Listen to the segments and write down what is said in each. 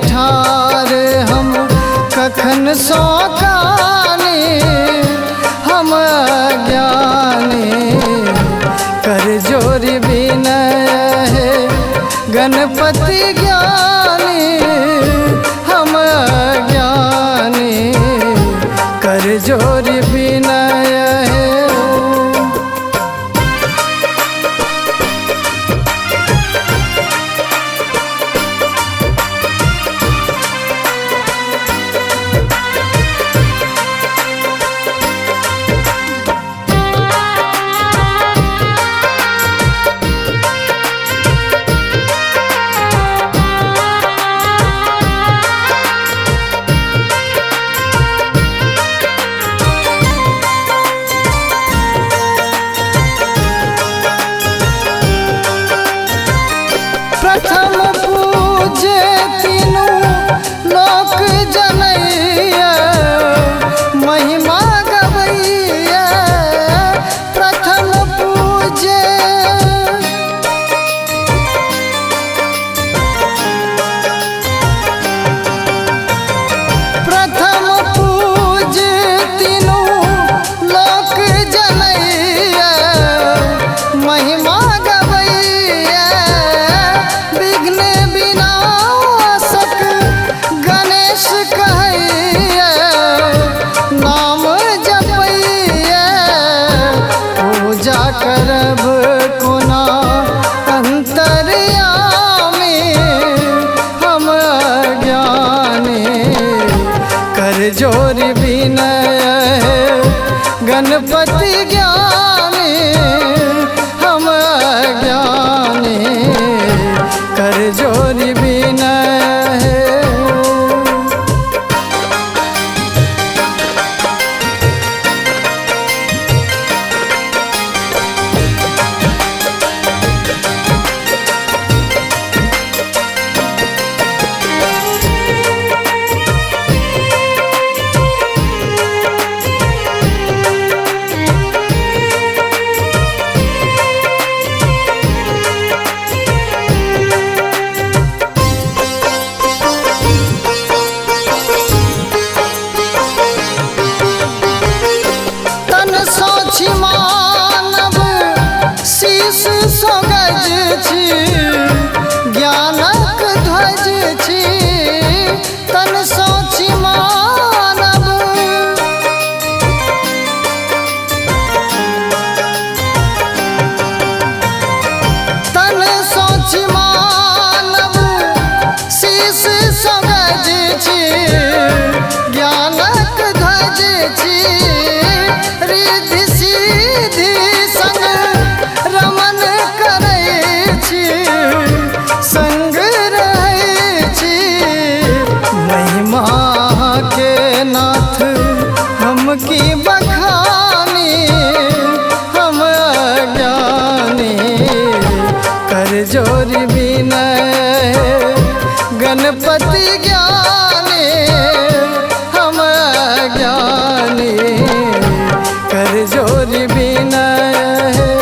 ठार हम कखन सौकानी हम अज्ञानी कर जोरी विनय है गणपति ज्ञानी हम अज्ञानी कर जोरी विनय है। प्रथम पूजे तीनों लोक जनैया महिमा गवैया प्रथम पूजे प्रथम पूजे तीनों लोक जनैया महिमा गवैया विघ्न विनाशक गणेश कहैया नाम जपैया पूजा करब कोना अंतर्यामी हम अज्ञानी कर जोरी विनय गणपति ज्ञानी हम अज्ञानी कर जोरी विनय है। सोछि मानव शीश सो गज छी ज्ञानक ध्वज छी तन सोछि मानव तन सोछि मानव शीश सो गज छी ज्ञानक ध्वज छी रिद्धि सिद्धि संग रमन करै छी संग रहै छी महिमा के नाथ हम की बखानी हम अज्ञानी कर जोरी विनय गणपति ज्ञानी हम अज्ञानी कर जोरी विनय है।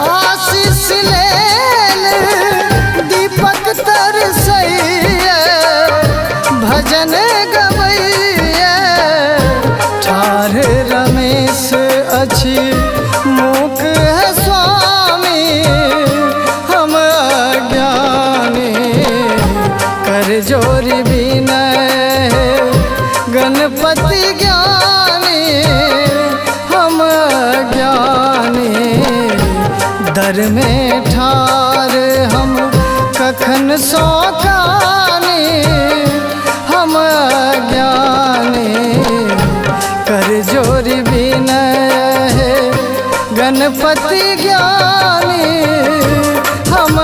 आशीष लेल दीपक तरस ठार हम कखन सौकानी हम अज्ञानी कर जोरी विनय है गणपति ज्ञानी हम